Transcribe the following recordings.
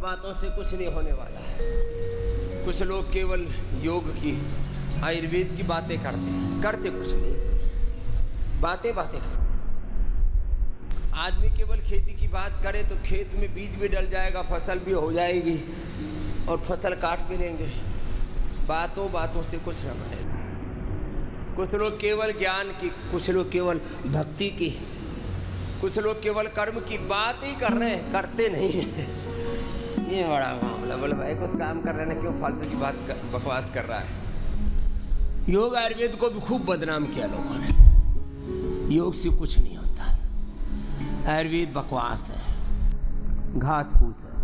बातों से कुछ नहीं होने वाला है। कुछ लोग केवल योग की, आयुर्वेद की बातें करते कुछ नहीं, बातें करते। आदमी केवल खेती की बात करे तो खेत में बीज भी डल जाएगा, फसल भी हो जाएगी और फसल काट भी लेंगे। बातों से कुछ न बनेगा। कुछ लोग केवल ज्ञान की, कुछ लोग केवल भक्ति की, कुछ लोग केवल कर्म की बात ही कर रहे हैं, करते नहीं हैं। ये बड़ा मामला। बोले भाई कुछ काम कर रहे हैं, क्यों फालतू की बात बकवास कर रहा है। योग आयुर्वेद को भी खूब बदनाम किया लोगों ने। योग से कुछ नहीं होता, आयुर्वेद बकवास है, घास फूस है।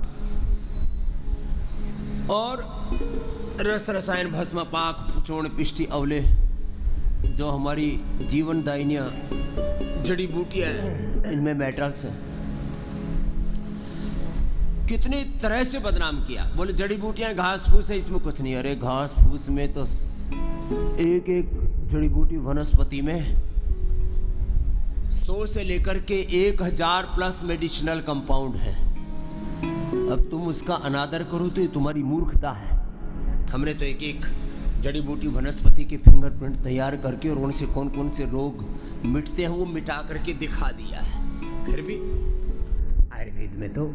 और रस रसायन भस्म पाक चूर्ण पिष्टि अवले जो हमारी जीवन दायिनियाँ जड़ी बूटियाँ हैं, इनमें मेटल्स हैं। कितनी तरह से बदनाम किया। बोले जड़ी बूटियाँ घास फूस है, इसमें कुछ नहीं। अरे घास फूस में तो एक जड़ी बूटी वनस्पति में 100 से लेकर के 1000 प्लस मेडिसिनल कंपाउंड है। अब तुम उसका अनादर करो तो ये तुम्हारी मूर्खता है। हमने तो एक जड़ी बूटी वनस्पति के फिंगरप्रिंट तैयार करके और उनसे कौन कौन से रोग मिटते हैं वो मिटा करके दिखा दिया है। फिर भी आयुर्वेद में तो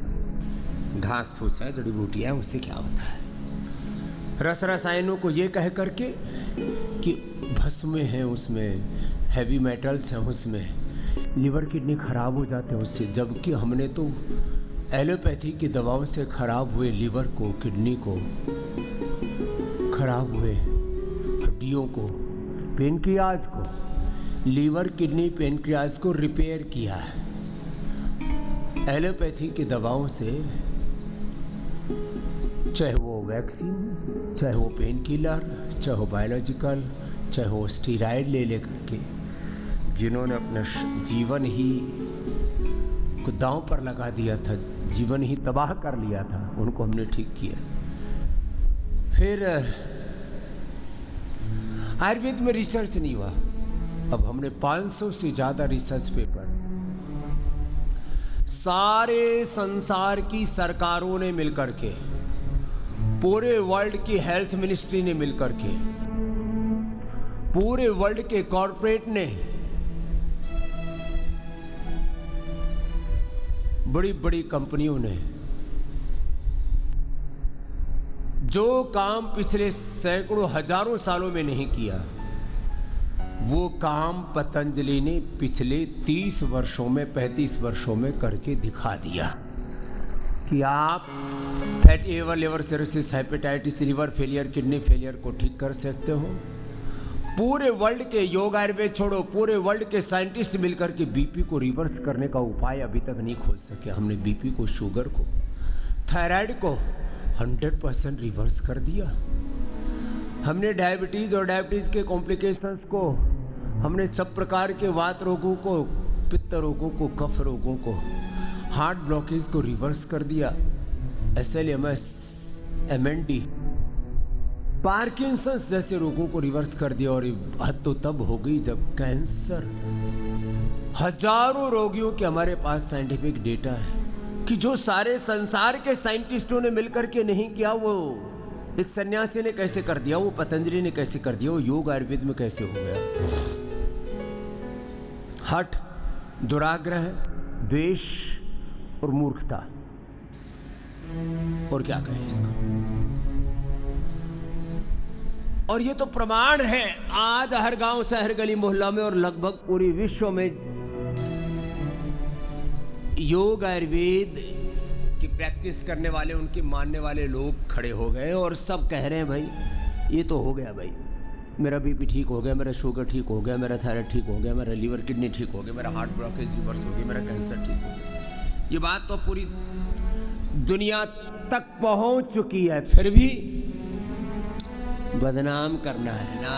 घास फूस है, जड़ी बूटी है, उससे क्या होता है। रस रसायनों को ये कह करके कि भस्म है, उसमें हैवी मेटल्स हैं, उसमें लिवर किडनी खराब हो जाते हैं उससे। जबकि हमने तो एलोपैथी की दवाओं से खराब हुए लिवर को, किडनी को, खराब हुए हड्डियों को, पेनक्रियाज को, लीवर किडनी पेनक्रियाज को रिपेयर किया है एलोपैथी की दवाओं से। चाहे वो वैक्सीन, चाहे वो पेन किलर, चाहे वो बायोलॉजिकल, चाहे वो स्टीराइड ले करके जिन्होंने अपना जीवन ही को दांव पर लगा दिया था, जीवन ही तबाह कर लिया था, उनको हमने ठीक किया। फिर आयुर्वेद में रिसर्च नहीं हुआ। अब हमने 500 से ज़्यादा रिसर्च पेपर सारे संसार की सरकारों ने मिलकर के, पूरे वर्ल्ड की हेल्थ मिनिस्ट्री ने मिलकर के, पूरे वर्ल्ड के कॉरपोरेट ने, बड़ी बड़ी कंपनियों ने, जो काम पिछले सैकड़ों हजारों सालों में नहीं किया, वो काम पतंजलि ने पिछले 30 वर्षों में, 35 वर्षों में करके दिखा दिया कि आप fatty liver cirrhosis, hepatitis, liver failure, kidney failure को ठीक कर सकते हो। पूरे वर्ल्ड के योग आयुर्वेद छोड़ो, पूरे वर्ल्ड के साइंटिस्ट मिलकर के बीपी को रिवर्स करने का उपाय अभी तक नहीं खोज सके। हमने बीपी को, शुगर को, थायराइड को 100% रिवर्स कर दिया। हमने डायबिटीज़ और डायबिटीज़ के कॉम्प्लिकेशंस को, हमने सब प्रकार के वात रोगों को, पित्त रोगों को, कफ रोगों को, हार्ट ब्लॉकेज को रिवर्स कर दिया। SLMS, MND, पार्किंसंस जैसे रोगों को रिवर्स कर दिया। और हद तो तब हो गई जब कैंसर, हजारों रोगियों के हमारे पास साइंटिफिक डेटा है कि जो सारे संसार के साइंटिस्टों ने मिलकर के नहीं किया, वो एक सन्यासी ने कैसे कर दिया, वो पतंजलि ने कैसे कर दिया, वो योग आयुर्वेद में कैसे हो गया। हठ, दुराग्रह, द्वेष और मूर्खता, और क्या कहें इसका। और ये तो प्रमाण है आज हर गांव, शहर, गली, मोहल्ला में और लगभग पूरे विश्व में योग आयुर्वेद की प्रैक्टिस करने वाले, उनके मानने वाले लोग खड़े हो गए और सब कह रहे हैं भाई ये तो हो गया, भाई मेरा बीपी ठीक हो गया, मेरा शुगर ठीक हो गया, मेरा थायराइड ठीक हो गया, मेरा लीवर किडनी ठीक हो गया, मेरा हार्ट ब्लॉकेज रिवर्स हो गया, मेरा कैंसर ठीक हो गया। ये बात तो पूरी दुनिया तक पहुंच चुकी है, फिर भी बदनाम करना है ना।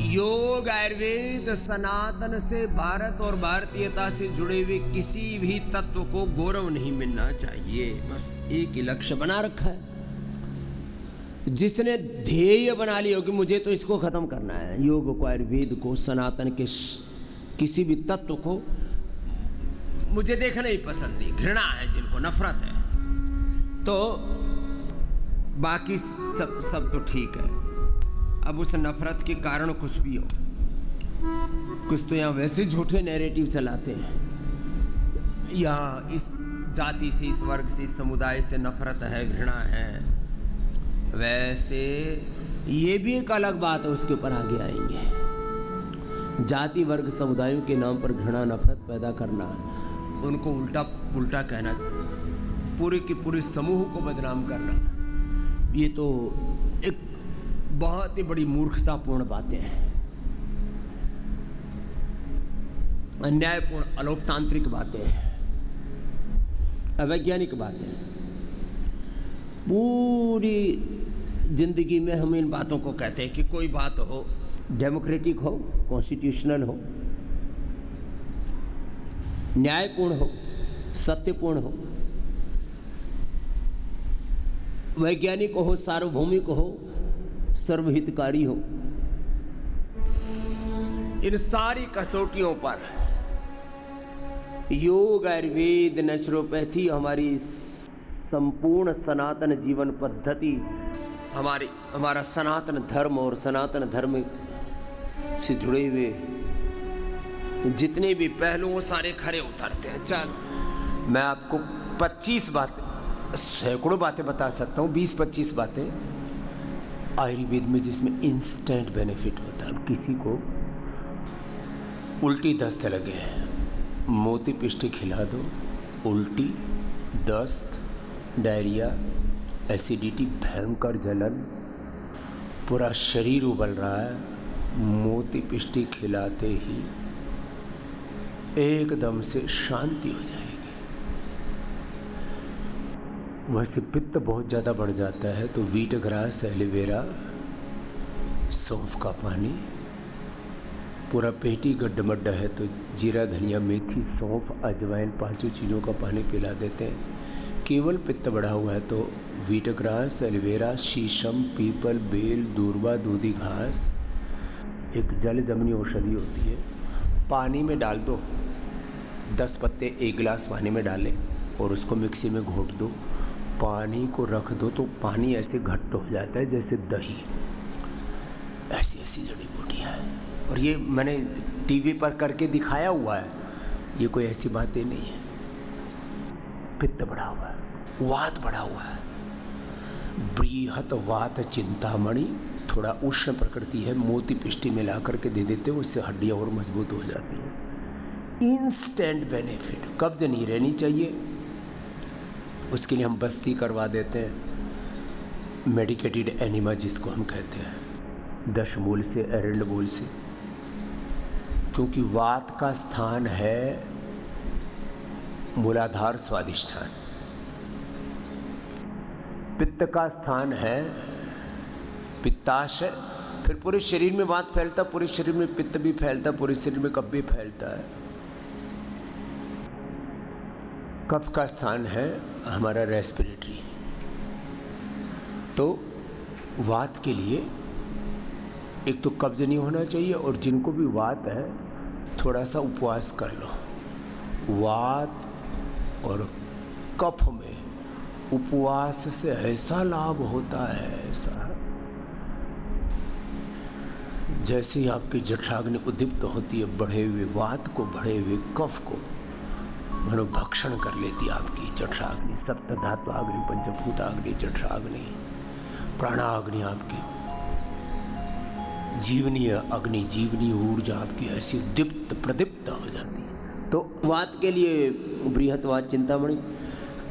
योग आयुर्वेद सनातन से, भारत और भारतीयता से जुड़े हुए किसी भी तत्व को गौरव नहीं मिलना चाहिए। बस एक ही लक्ष्य बना रखा है। जिसने ध्येय बना लिया कि मुझे तो इसको खत्म करना है, योग को, आयुर्वेद को, सनातन के किसी भी तत्व को मुझे देखना ही पसंद नहीं, घृणा है, जिनको नफरत है, तो बाकी सब तो ठीक है। अब उस नफरत के कारण कुछ भी हो, कुछ तो यहाँ वैसे झूठे नैरेटिव चलाते हैं, या इस जाति से, इस वर्ग से, इस समुदाय से नफरत है, घृणा है। वैसे ये भी एक अलग बात है, उसके ऊपर आगे आएंगे। जाति वर्ग समुदायों के नाम पर घृणा नफरत पैदा करना, उनको उल्टा उल्टा कहना, पूरे के पूरे समूह को बदनाम करना, ये तो एक बहुत ही बड़ी मूर्खतापूर्ण बातें हैं, अन्यायपूर्ण अलोकतांत्रिक बातें हैं, अवैज्ञानिक बातें। पूरी जिंदगी में हम इन बातों को कहते हैं कि कोई बात हो, डेमोक्रेटिक हो, कॉन्स्टिट्यूशनल हो, न्यायपूर्ण हो, सत्यपूर्ण हो, वैज्ञानिक हो, सार्वभौमिक हो, सर्वहितकारी हो, इन सारी कसौटियों पर योग, आयुर्वेद, नेचुरोपैथी, हमारी संपूर्ण सनातन जीवन पद्धति, हमारा सनातन धर्म और सनातन धर्म से जुड़े हुए जितने भी पहलू वो सारे खरे उतरते हैं। चल, मैं आपको 25 बातें, सैकड़ों बातें बता सकता हूँ, 20-25 बातें आयुर्वेद में जिसमें इंस्टेंट बेनिफिट होता है। किसी को उल्टी दस्त लगे, मोती पिष्टी खिला दो, उल्टी, दस्त, डायरिया, एसिडिटी, भयंकर जलन, पूरा शरीर उबल रहा है, मोती पिष्टी खिलाते ही एकदम से शांति हो जाएगी। वैसे पित्त बहुत ज़्यादा बढ़ जाता है तो वीट ग्रास, एलोवेरा, सौंफ का पानी, पूरा पेटी गड्ढमड्ढा है तो जीरा, धनिया, मेथी, सौंफ, अजवाइन, 5 चीज़ों का पानी पिला देते हैं। केवल पित्त बढ़ा हुआ है तो वीट ग्रास, एलोवेरा, शीशम, पीपल, बेल, दूर्वा, दूधी घास, एक जल जमनी औषधि होती है, पानी में डाल दो, 10 पत्ते 1 गिलास पानी में डालें और उसको मिक्सी में घोट दो, पानी को रख दो तो पानी ऐसे घट्ट हो जाता है जैसे दही। ऐसी ऐसी जड़ी बूटियाँ हैं और ये मैंने टीवी पर करके दिखाया हुआ है, ये कोई ऐसी बातें नहीं है। पित्त बढ़ा हुआ है, वात बढ़ा हुआ है, बृहत वात चिंतामणि, थोड़ा उष्ण प्रकृति है, मोती पिष्टी मिला करके दे देते हो, उससे हड्डियाँ और मजबूत हो जाती हैं। Instant benefit. कब्ज नहीं रहनी चाहिए, उसके लिए हम बस्ती करवा देते हैं, मेडिकेटेड एनिमा जिसको हम कहते हैं, दशमूल से, एरंडमूल से, क्योंकि वात का स्थान है मूलाधार स्वादिष्ठान, पित्त का स्थान है पित्ताशय, फिर पूरे शरीर में वात फैलता, पूरे शरीर में पित्त भी फैलता, पूरे शरीर में कफ भी फैलता है। कफ का स्थान है हमारा रेस्पिरेटरी। तो वात के लिए एक तो कब्ज नहीं होना चाहिए, और जिनको भी वात है थोड़ा सा उपवास कर लो। वात और कफ में उपवास से ऐसा लाभ होता है, ऐसा जैसे ही आपकी जठराग्नि उद्दीप्त होती है, बढ़े हुए वात को, बढ़े हुए कफ को मानो भक्षण कर लेती है आपकी जठराग्नि। सप्त धात्वाग्नि, पंचभूताग्नि, जठराग्नि, प्राणाग्नि, आपकी जीवनीय अग्नि, जीवनीय ऊर्जा आपकी ऐसी दीप्त प्रदीप्त हो जाती है। तो वात के लिए बृहत वात चिंतामणि,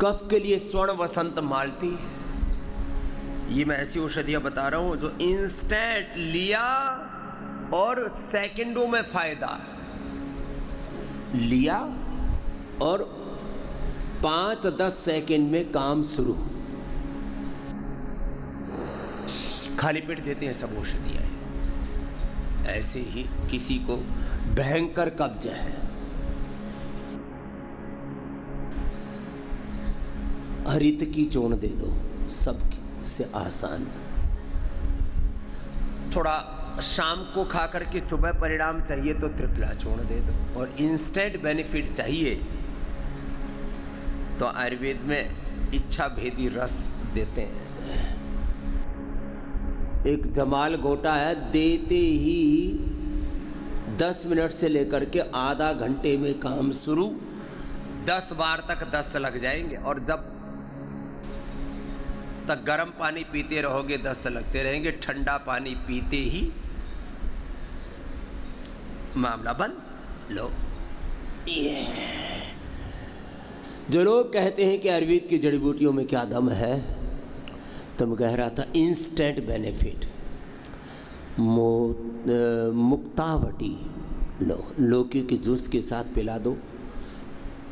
कफ के लिए स्वर्ण वसंत मालती। ये मैं ऐसी औषधियाँ बता रहा हूँ जो इंस्टेंट लिया और सेकंडों में फायदा लिया और 5-10 सेकंड में काम शुरू। खाली पेट देते हैं सब औषधियाँ। ऐसे ही किसी को भयंकर कब्ज है, हरित की चूर्ण दे दो, सबसे आसान। थोड़ा शाम को खा करके सुबह परिणाम चाहिए तो त्रिफला चूर्ण दे दो, और इंस्टेंट बेनिफिट चाहिए तो आयुर्वेद में इच्छा भेदी रस देते हैं। एक जमाल गोटा है, देते ही 10 मिनट से लेकर के आधा घंटे में काम शुरू, 10 बार तक 10 लग जाएंगे, और जब तक गर्म पानी पीते रहोगे 10 लगते रहेंगे, ठंडा पानी पीते ही मामला बंद। लो, ये जो लोग कहते हैं कि आयुर्वेद की जड़ी बूटियों में क्या दम है, तो मैं कह रहा था इंस्टेंट बेनिफिट। मुक्तावटी लो, लौकी के जूस के साथ पिला दो,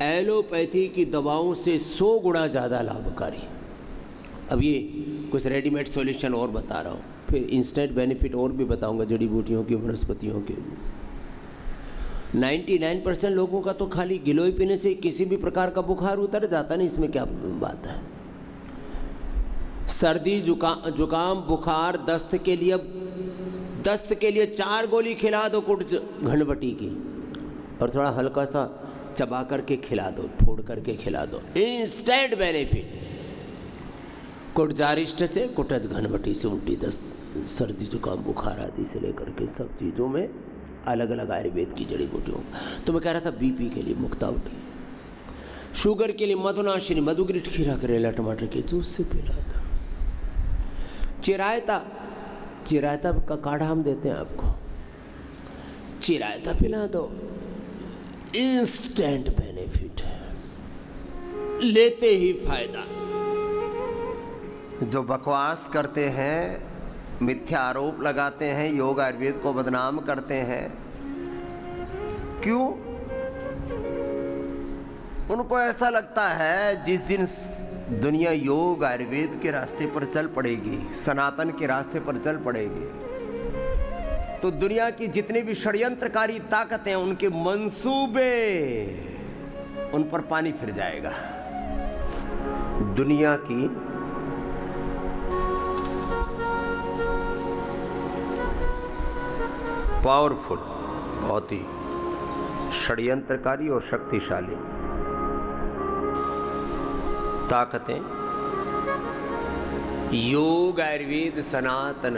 एलोपैथी की दवाओं से 100 गुना ज़्यादा लाभकारी। अब ये कुछ रेडीमेड सॉल्यूशन और बता रहा हूँ, फिर इंस्टेंट बेनिफिट और भी बताऊँगा जड़ी बूटियों की, वनस्पतियों के। 99% लोगों का तो खाली गिलोय पीने से किसी भी प्रकार का बुखार उतर जाता नहीं, इसमें क्या बात है। सर्दी जुकाम बुखार दस्त के लिए 4 गोली खिला दो कुट घनवटी की, और थोड़ा हल्का सा चबा करके खिला दो, फोड़ करके खिला दो, इंस्टेंट बेनिफिट। कुटजारिष्ट से कुटज घनवटी से उल्टी दस्त, सर्दी जुकाम बुखार आदि से लेकर के सब चीज़ों में अलग अलग आयुर्वेद की जड़ी बूटियों। तो मैं कह रहा था बीपी के लिए मुक्तावटी, शुगर के लिए मधुनाशिनी, मधुग्रिट, खीरा, करेला, टमाटर के जूस से पिला था। चिरायता का काढ़ा हम देते हैं आपको, चिरायता पिला दो, इंस्टेंट बेनिफिट, लेते ही फायदा। जो बकवास करते हैं, मिथ्या आरोप लगाते हैं, योग आयुर्वेद को बदनाम करते हैं, क्यों? उनको ऐसा लगता है जिस दिन दुनिया योग आयुर्वेद के रास्ते पर चल पड़ेगी, सनातन के रास्ते पर चल पड़ेगी, तो दुनिया की जितने भी षड्यंत्रकारी ताकतें, उनके मंसूबे, उन पर पानी फिर जाएगा। दुनिया की पावरफुल, बहुत ही षड्यंत्रकारी और शक्तिशाली ताकतें योग आयुर्वेद सनातन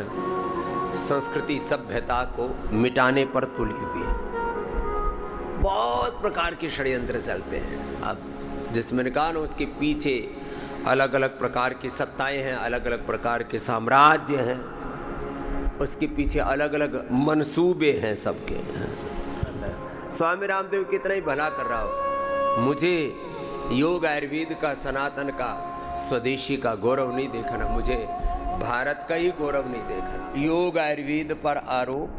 संस्कृति सभ्यता को मिटाने पर तुली हुई है। बहुत प्रकार के षड्यंत्र चलते हैं। अब जिसमें कहा ना, उसके पीछे अलग अलग प्रकार की सत्ताएं हैं, अलग अलग प्रकार के साम्राज्य हैं, उसके पीछे अलग अलग मंसूबे हैं सबके। स्वामी रामदेव कितना ही भला कर रहा हो, मुझे योग आयुर्वेद का, सनातन का, स्वदेशी का गौरव नहीं देखना, मुझे भारत का ही गौरव नहीं देखना। योग आयुर्वेद पर आरोप,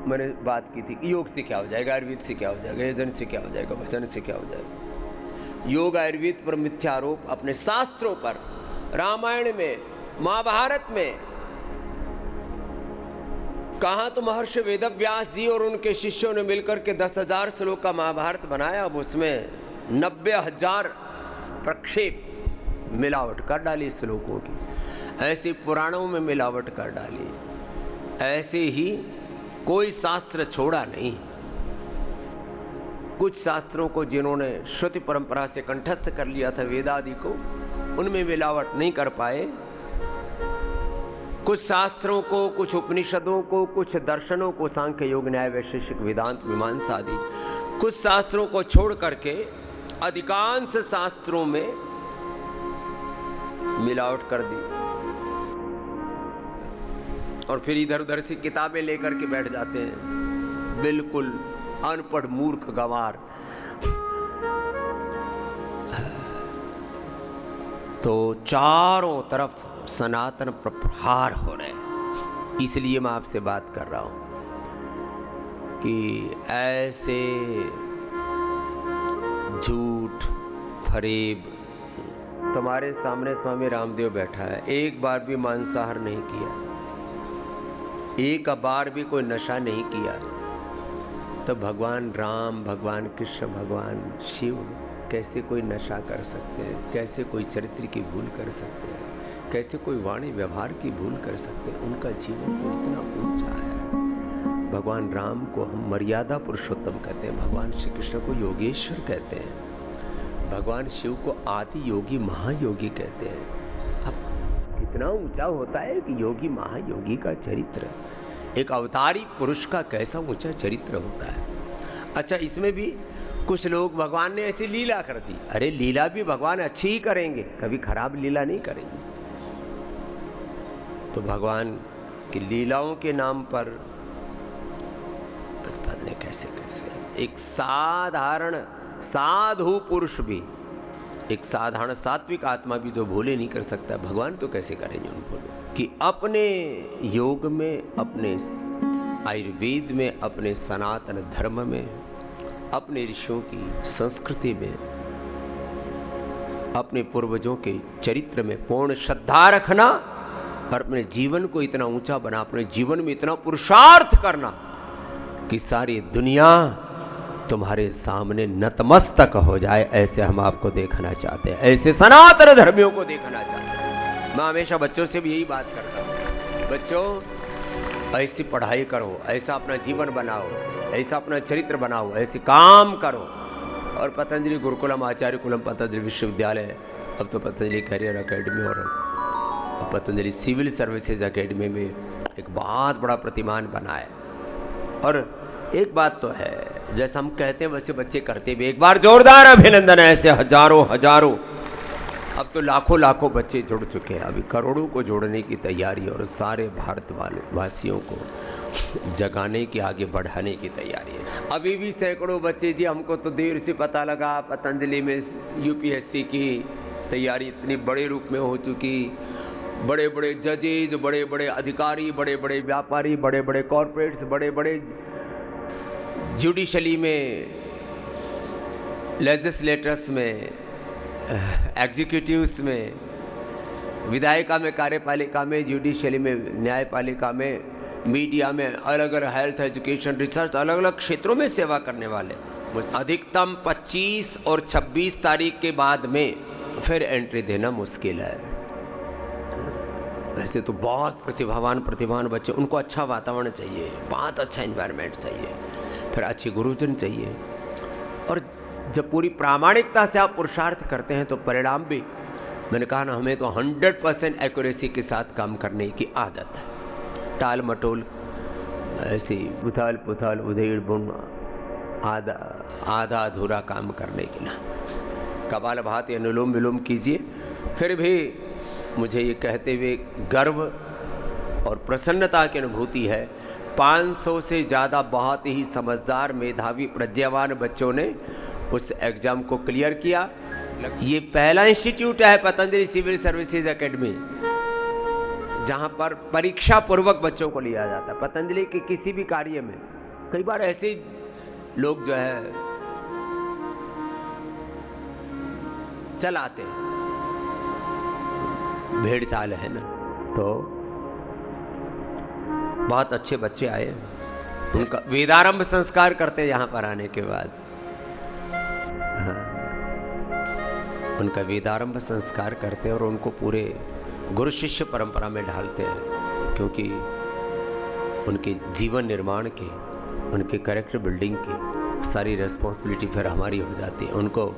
मैंने बात की थी, योग से क्या हो जाएगा, आयुर्वेद से क्या हो जाएगा, यजन से क्या हो जाएगा, भजन से क्या हो जाएगा। योग आयुर्वेद पर मिथ्या आरोप अपने शास्त्रों पर, रामायण में, महाभारत में कहा तो महर्षि वेदव्यास जी और उनके शिष्यों ने मिलकर के 10,000 श्लोक का महाभारत बनाया। अब उसमें 90,000 प्रक्षेप मिलावट कर डाली श्लोकों की, ऐसे पुराणों में मिलावट कर डाली, ऐसे ही कोई शास्त्र छोड़ा नहीं। कुछ शास्त्रों को जिन्होंने श्रुति परंपरा से कंठस्थ कर लिया था, वेदादि को, उनमें मिलावट नहीं कर पाए। कुछ शास्त्रों को, कुछ उपनिषदों को, कुछ दर्शनों को, सांख्य योग न्याय वैशेषिक वेदांत मीमांसा आदि कुछ शास्त्रों को छोड़ करके अधिकांश शास्त्रों में मिलावट कर दी, और फिर इधर उधर से किताबें लेकर के बैठ जाते हैं, बिल्कुल अनपढ़ मूर्ख गंवार। तो चारों तरफ सनातन पर प्रहार हो रहे हैं। इसलिए मैं आपसे बात कर रहा हूं कि ऐसे झूठ फरेब, तुम्हारे सामने स्वामी रामदेव बैठा है, एक बार भी मांसाहार नहीं किया, एक बार भी कोई नशा नहीं किया, तो भगवान राम, भगवान कृष्ण, भगवान शिव कैसे कोई नशा कर सकते हैं, कैसे कोई चरित्र की भूल कर सकते हैं, कैसे कोई वाणी व्यवहार की भूल कर सकते हैं। उनका जीवन तो इतना ऊंचा है। भगवान राम को हम मर्यादा पुरुषोत्तम कहते हैं, भगवान श्री कृष्ण को योगेश्वर कहते हैं, भगवान शिव को आदि योगी महायोगी कहते हैं। अब कितना ऊंचा होता है कि योगी महायोगी का चरित्र, एक अवतारी पुरुष का कैसा ऊंचा चरित्र होता है। अच्छा, इसमें भी कुछ लोग भगवान ने ऐसी लीला कर दी। अरे लीला भी भगवान अच्छी ही करेंगे, कभी खराब लीला नहीं करेंगे। तो भगवान की लीलाओं के नाम पर प्रतिपादन कैसे कैसे एक साधारण साधु पुरुष भी, एक साधारण सात्विक आत्मा भी जो भोले नहीं कर सकता, भगवान तो कैसे करेंगे उन भोले कि अपने योग में, अपने आयुर्वेद में, अपने सनातन धर्म में, अपने ऋषियों की संस्कृति में, अपने पूर्वजों के चरित्र में पूर्ण श्रद्धा रखना और अपने जीवन को इतना ऊंचा बना, अपने जीवन में इतना पुरुषार्थ करना कि सारी दुनिया तुम्हारे सामने नतमस्तक हो जाए। ऐसे हम आपको देखना चाहते हैं, ऐसे सनातन धर्मियों को देखना चाहते हैं। मैं हमेशा बच्चों से भी यही बात करता हूँ, बच्चों ऐसी पढ़ाई करो, ऐसा अपना जीवन बनाओ, ऐसा अपना चरित्र बनाओ, ऐसे काम करो। और पतंजलि गुरुकुलम आचार्य कुलम पतंजलि विश्वविद्यालय, अब तो पतंजलि करियर अकेडमी और पतंजलि सिविल सर्विसेज अकेडमी में एक बहुत बड़ा प्रतिमान बना है। और एक बात तो है, जैसा हम कहते हैं वैसे बच्चे करते भी। एक बार जोरदार अभिनंदन है, ऐसे हजारों हजारों, अब तो लाखों लाखों बच्चे जुड़ चुके हैं, अभी करोड़ों को जोड़ने की तैयारी और सारे भारत वासियों को जगाने की, आगे बढ़ाने की तैयारी है। अभी भी सैकड़ों बच्चे, जी हमको तो देर से पता लगा पतंजलि में यूपीएससी की तैयारी इतनी बड़े रूप में हो चुकी, बड़े बड़े जजेज, बड़े बड़े अधिकारी, बड़े बड़े व्यापारी, बड़े बड़े कॉरपोरेट्स, बड़े बड़े जुडिशली में, लेजिस्लेटर्स में, एग्जीक्यूटिव्स में, विधायिका में, कार्यपालिका में, जुडिशली में, न्यायपालिका में, मीडिया में, अलग अलग हेल्थ, एजुकेशन, रिसर्च, अलग अलग क्षेत्रों में सेवा करने वाले अधिकतम 25 और 26 तारीख के बाद में फिर एंट्री देना मुश्किल है। वैसे तो बहुत प्रतिभावान बच्चे, उनको अच्छा वातावरण चाहिए, बहुत अच्छा एनवायरनमेंट चाहिए, फिर अच्छे गुरुजन चाहिए। और जब पूरी प्रामाणिकता से आप पुरुषार्थ करते हैं तो परिणाम भी, मैंने कहा ना, हमें तो 100% एक्यूरेसी के साथ काम करने की आदत है। टाल मटोल ऐसी उथल पुथल उधेड़ बुन आधा अधूरा काम करने की ना, कपाल भाती अनुलोम विलोम कीजिए। फिर भी मुझे ये कहते हुए गर्व और प्रसन्नता की अनुभूति है, 500 से ज़्यादा बहुत ही समझदार, मेधावी, प्रज्ञावान बच्चों ने उस एग्ज़ाम को क्लियर किया। ये पहला इंस्टीट्यूट है पतंजलि सिविल सर्विसेज एकेडमी जहाँ पर परीक्षा पूर्वक बच्चों को लिया जाता है। पतंजलि के किसी भी कार्य में कई बार ऐसे लोग जो है चलाते हैं, भेड़ चाल है ना, तो बहुत अच्छे बच्चे आए, उनका वेदारंभ संस्कार करते हैं यहाँ पर आने के बाद। हाँ, उनका वेदारंभ संस्कार करते हैं और उनको पूरे गुरु शिष्य परंपरा में ढालते हैं, क्योंकि उनके जीवन निर्माण की, उनके कैरेक्टर बिल्डिंग की सारी रिस्पॉन्सिबिलिटी फिर हमारी हो जाती है। उनको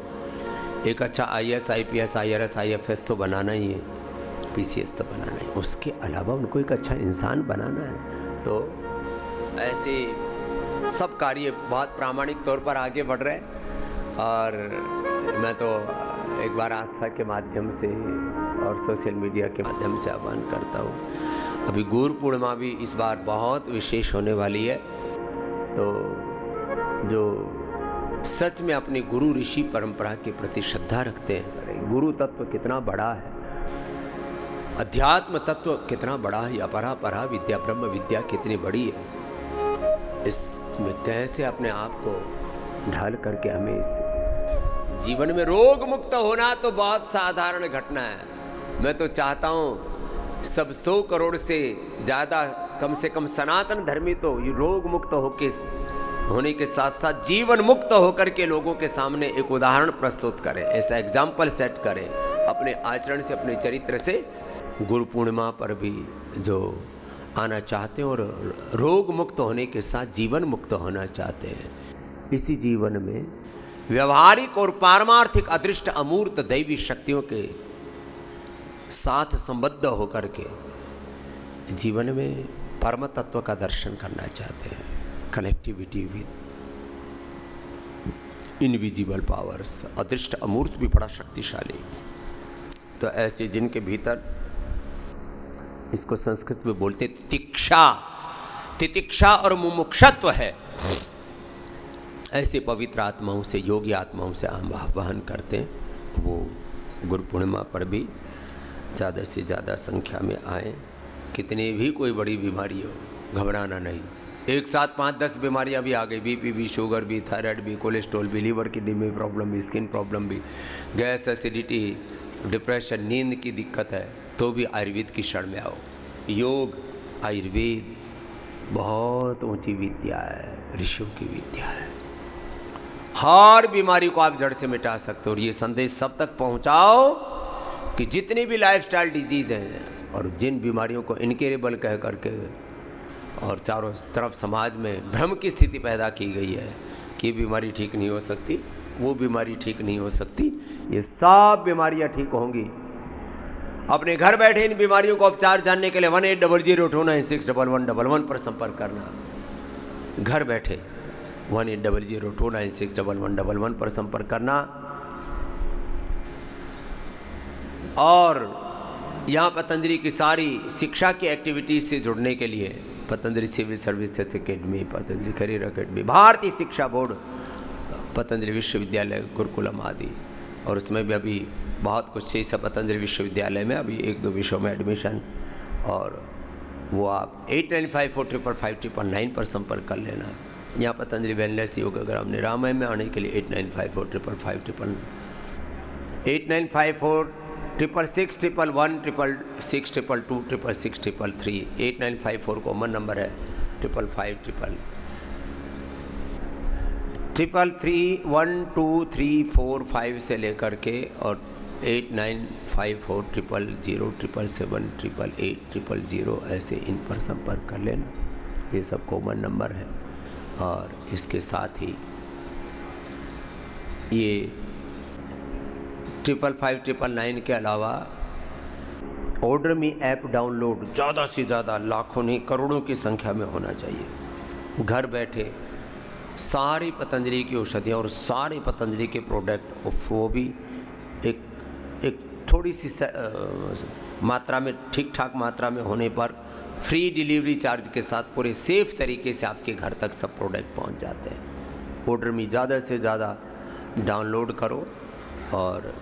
एक अच्छा IAS, IPS, IRS, IFS तो बनाना ही है, PCS तो बनाना है, उसके अलावा उनको एक अच्छा इंसान बनाना है। तो ऐसे सब कार्य बहुत प्रामाणिक तौर पर आगे बढ़ रहे हैं। और मैं तो एक बार आस्था के माध्यम से और सोशल मीडिया के माध्यम से आह्वान करता हूँ, अभी गुरु पूर्णिमा भी इस बार बहुत विशेष होने वाली है। तो जो सच में अपने गुरु ऋषि परंपरा के प्रति श्रद्धा रखते हैं, गुरु तत्व कितना बड़ा है, अध्यात्म तत्व कितना बड़ा है, अपरा परा विद्या ब्रह्म विद्या कितनी बड़ी है, इसमें कैसे अपने आप को ढाल करके हमें इस जीवन में रोग मुक्त होना तो बहुत साधारण घटना है। मैं तो चाहता हूँ सब 100 करोड़ से ज़्यादा कम से कम सनातन धर्मी तो ये रोग मुक्त होने के साथ साथ जीवन मुक्त होकर के लोगों के सामने एक उदाहरण प्रस्तुत करें, ऐसा एग्जाम्पल सेट करें अपने आचरण से, अपने चरित्र से। गुरु पूर्णिमा पर भी जो आना चाहते हैं और रोग मुक्त होने के साथ जीवन मुक्त होना चाहते हैं, इसी जीवन में व्यवहारिक और पारमार्थिक अदृष्ट अमूर्त दैवी शक्तियों के साथ संबद्ध होकर के जीवन में परम तत्व का दर्शन करना चाहते हैं, कनेक्टिविटी विद इनविजिबल पावर्स। अदृष्ट अमूर्त भी बड़ा शक्तिशाली, तो ऐसे जिनके भीतर, इसको संस्कृत में बोलते तितिक्षा और मुमुक्षत्व है, ऐसे पवित्र आत्माओं से, योगी आत्माओं से हम आह्वान करते हैं, वो गुरु पूर्णिमा पर भी ज़्यादा से ज़्यादा संख्या में आए। कितनी भी कोई बड़ी बीमारी हो, घबराना नहीं। एक साथ 5-10 बीमारियां भी आ गई, बीपी भी, शुगर भी, थायराइड भी, कोलेस्ट्रॉल भी, लीवर किडनी में प्रॉब्लम भी, स्किन प्रॉब्लम भी, गैस, एसिडिटी, डिप्रेशन, नींद की दिक्कत है, तो भी आयुर्वेद की शरण में आओ। योग, आयुर्वेद बहुत ऊंची विद्या है, ऋषियों की विद्या है। हर बीमारी को आप जड़ से मिटा सकते हो। और ये संदेश सब तक पहुंचाओ कि जितनी भी लाइफस्टाइल डिजीज हैं और जिन बीमारियों को इनकेरेबल कह करके और चारों तरफ समाज में भ्रम की स्थिति पैदा की गई है कि बीमारी ठीक नहीं हो सकती, वो बीमारी ठीक नहीं हो सकती, ये सब बीमारियां ठीक होंगी। अपने घर बैठे इन बीमारियों को उपचार जानने के लिए 1800-2961111 पर संपर्क करना। घर बैठे 1800-2961111 पर संपर्क करना। और यहाँ पतंजलि की सारी शिक्षा की एक्टिविटीज से जुड़ने के लिए Patanjali civil services academy, Patanjali career academy, भारतीय शिक्षा बोर्ड, पतंजलि विश्वविद्यालय, गुरुकुलम आदि, और उसमें भी अभी बहुत कुछ चीज़ है। पतंजलि विश्वविद्यालय में अभी 1-2 विषयों में एडमिशन, और वो आप 89545559 पर संपर्क कर लेना। यहाँ पतंजलि वेलनेस योग ग्राम निरामय में आने के लिए 89545555 8954661166226633 8954 कॉमन नंबर है, 555533 से लेकर के, और 89540007778800 ऐसे इन पर संपर्क कर लेना। ये सब कॉमन नंबर है। और इसके साथ ही ये 555599 के अलावा ऑर्डर मी ऐप डाउनलोड ज़्यादा से ज़्यादा, लाखों नहीं करोड़ों की संख्या में होना चाहिए। घर बैठे सारी पतंजलि की औषधियाँ और सारे पतंजलि के प्रोडक्ट, वो भी एक थोड़ी सी मात्रा में, ठीक ठाक मात्रा में होने पर फ्री डिलीवरी चार्ज के साथ पूरे सेफ तरीके से आपके घर तक सब प्रोडक्ट पहुंच जाते हैं। ऑर्डर में ज़्यादा से ज़्यादा डाउनलोड करो और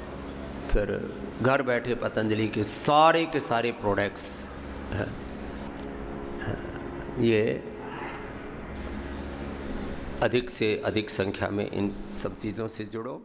फिर घर बैठे पतंजलि के सारे प्रोडक्ट्स हैं, ये अधिक से अधिक संख्या में इन सब चीज़ों से जुड़ो।